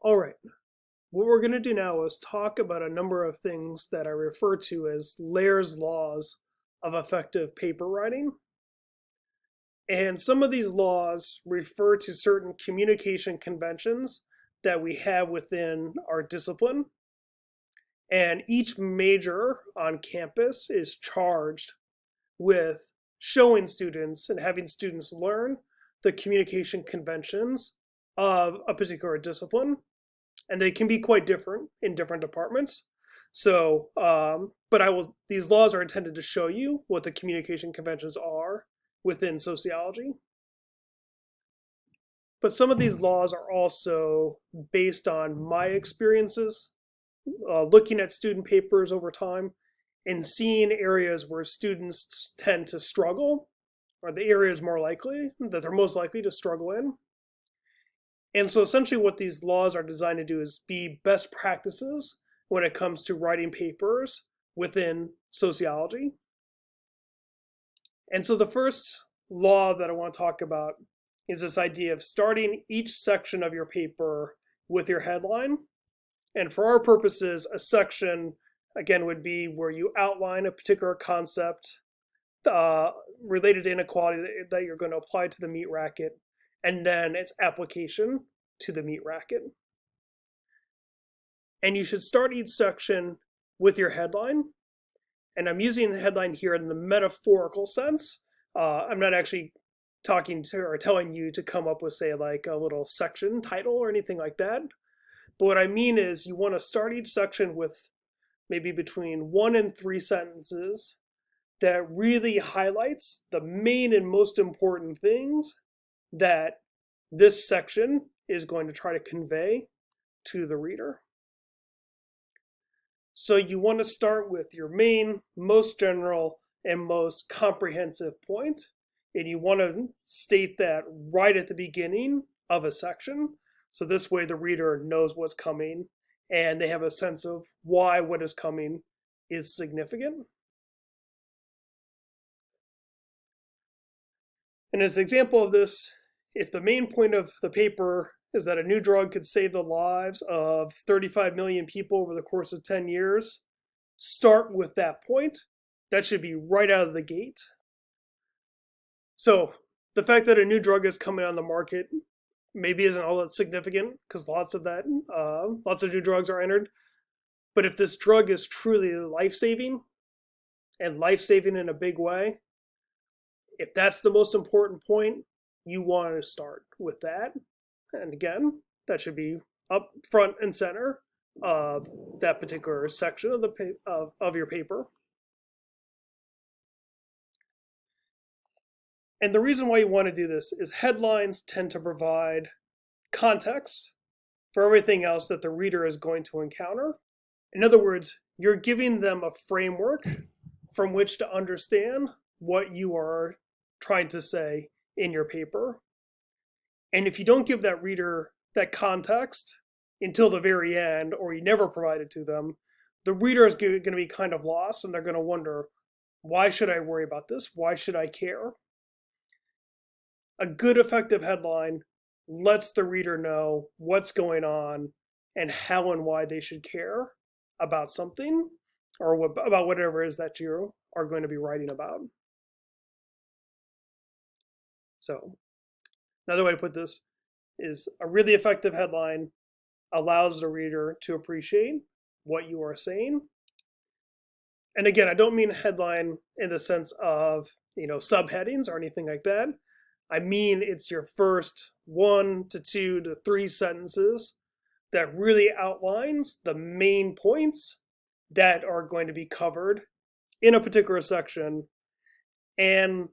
All right, what we're going to do now is talk about a number of things that I refer to as Layer's laws of effective paper writing. And some of these laws refer to certain communication conventions that we have within our discipline. And each major on campus is charged with showing students and having students learn the communication conventions of a particular discipline, and they can be quite different in different departments. So, but these laws are intended to show you what the communication conventions are within sociology. But some of these laws are also based on my experiences, looking at student papers over time and seeing areas where students tend to struggle, or the areas more likely that they're most likely to struggle in. And so essentially what these laws are designed to do is be best practices when it comes to writing papers within sociology. And so the first law that I want to talk about is this idea of starting each section of your paper with your headline. And for our purposes, a section, again, would be where you outline a particular concept related to inequality that you're going to apply to the meat racket, and then its application to the meat racket. And you should start each section with your headline. And I'm using the headline here in the metaphorical sense. I'm not actually talking to or telling you to come up with, say, like a little section title or anything like that. But what I mean is you want to start each section with maybe between 1 and 3 sentences that really highlights the main and most important things that this section is going to try to convey to the reader. So you want to start with your main, most general, and most comprehensive point, and you want to state that right at the beginning of a section. So this way the reader knows what's coming and they have a sense of why what is coming is significant. And as an example of this, if the main point of the paper is that a new drug could save the lives of 35 million people over the course of 10 years, start with that point. That should be right out of the gate. So the fact that a new drug is coming on the market maybe isn't all that significant because lots of new drugs are entered. But if this drug is truly life-saving and life-saving in a big way, if that's the most important point, you want to start with that. And again, that should be up front and center of that particular section of your paper. And the reason why you want to do this is headlines tend to provide context for everything else that the reader is going to encounter. In other words, you're giving them a framework from which to understand what you are trying to say in your paper. And if you don't give that reader that context until the very end, or you never provide it to them, the reader is going to be kind of lost and they're going to wonder, why should I worry about this? Why should I care? A good, effective headline lets the reader know what's going on and how and why they should care about something or about whatever it is that you are going to be writing about. So another way to put this is a really effective headline allows the reader to appreciate what you are saying. And again, I don't mean headline in the sense of, subheadings or anything like that. I mean, it's your first 1 to 2 to 3 sentences that really outlines the main points that are going to be covered in a particular section and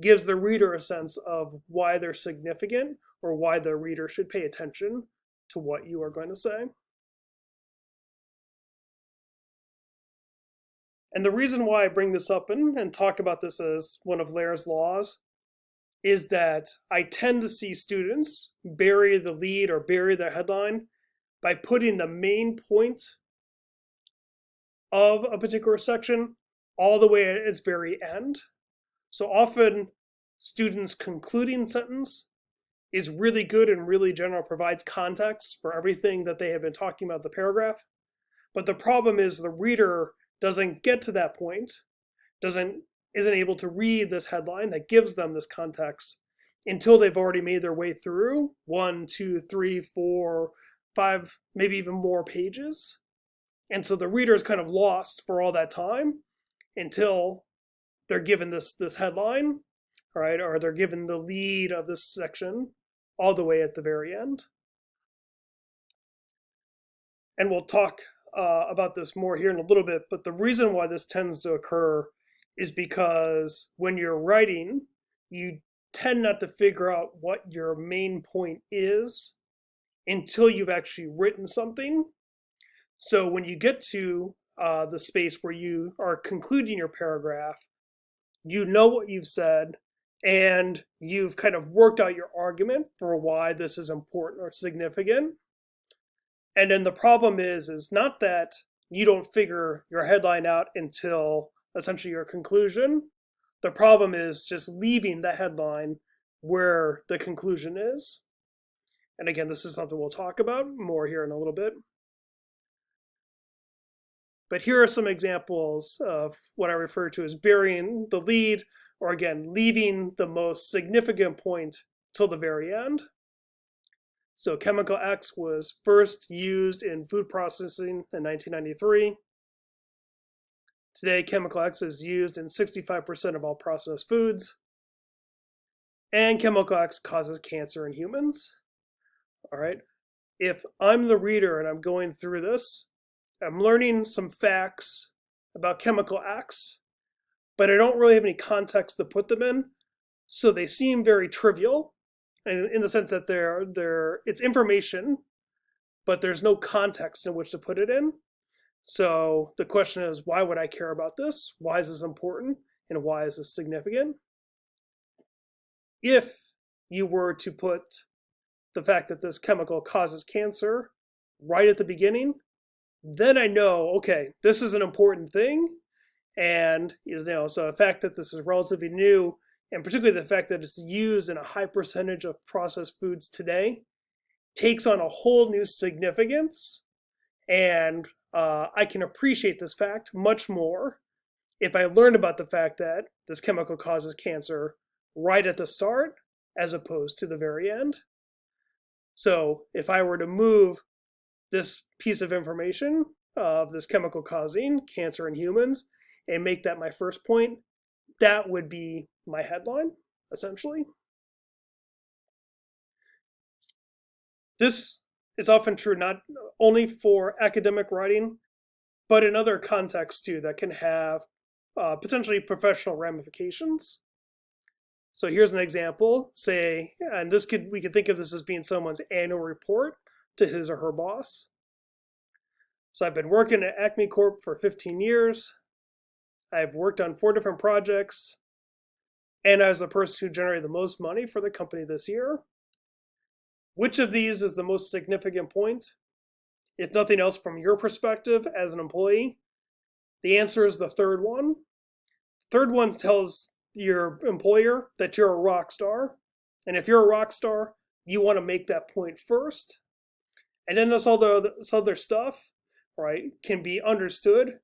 gives the reader a sense of why they're significant or why the reader should pay attention to what you are going to say. And the reason why I bring this up and talk about this as one of Layer's laws is that I tend to see students bury the lead or bury the headline by putting the main point of a particular section all the way at its very end. So often, students' concluding sentence is really good and really general, provides context for everything that they have been talking about in the paragraph. But the problem is the reader doesn't get to that point, isn't able to read this headline that gives them this context until they've already made their way through 1, 2, 3, 4, 5, maybe even more pages. And so the reader is kind of lost for all that time until they're given this headline, right? Or they're given the lead of this section all the way at the very end. And we'll talk about this more here in a little bit, but the reason why this tends to occur is because when you're writing, you tend not to figure out what your main point is until you've actually written something. So when you get to the space where you are concluding your paragraph, you know what you've said, and you've kind of worked out your argument for why this is important or significant. And then the problem is not that you don't figure your headline out until essentially your conclusion. The problem is just leaving the headline where the conclusion is. And again, this is something we'll talk about more here in a little bit. But here are some examples of what I refer to as burying the lead, or again, leaving the most significant point till the very end. So chemical X was first used in food processing in 1993. Today, chemical X is used in 65% of all processed foods. And chemical X causes cancer in humans. All right. If I'm the reader and I'm going through this, I'm learning some facts about chemical X, but I don't really have any context to put them in. So they seem very trivial, and in the sense that it's information, but there's no context in which to put it in. So the question is, why would I care about this? Why is this important? And why is this significant? If you were to put the fact that this chemical causes cancer right at the beginning, then I know, okay, this is an important thing. And, so the fact that this is relatively new, and particularly the fact that it's used in a high percentage of processed foods today, takes on a whole new significance. And I can appreciate this fact much more if I learn about the fact that this chemical causes cancer right at the start, as opposed to the very end. So if I were to move this piece of information of this chemical causing cancer in humans and make that my first point, that would be my headline, essentially. This is often true not only for academic writing, but in other contexts too that can have potentially professional ramifications. So here's an example, say, and we could think of this as being someone's annual report to his or her boss. So I've been working at Acme Corp for 15 years. I've worked on 4 different projects, and I was the person who generated the most money for the company this year. Which of these is the most significant point? If nothing else, from your perspective as an employee, the answer is the third one. Third one tells your employer that you're a rock star. And if you're a rock star, you want to make that point first. And then this other stuff, right, can be understood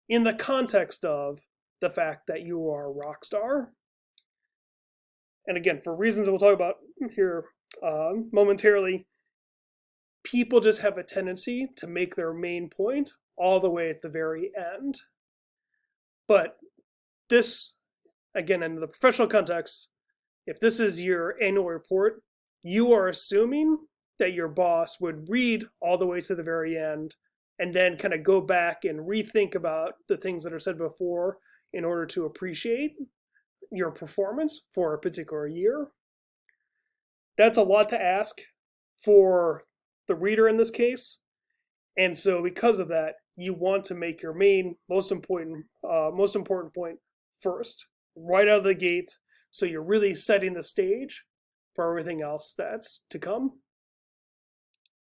in the context of the fact that you are a rock star. And again, for reasons we'll talk about here momentarily, people just have a tendency to make their main point all the way at the very end. But this, again, in the professional context, if this is your annual report, you are assuming that your boss would read all the way to the very end and then kind of go back and rethink about the things that are said before in order to appreciate your performance for a particular year. That's a lot to ask for the reader in this case. And so because of that, you want to make your main, most important point first, right out of the gate, so you're really setting the stage for everything else that's to come.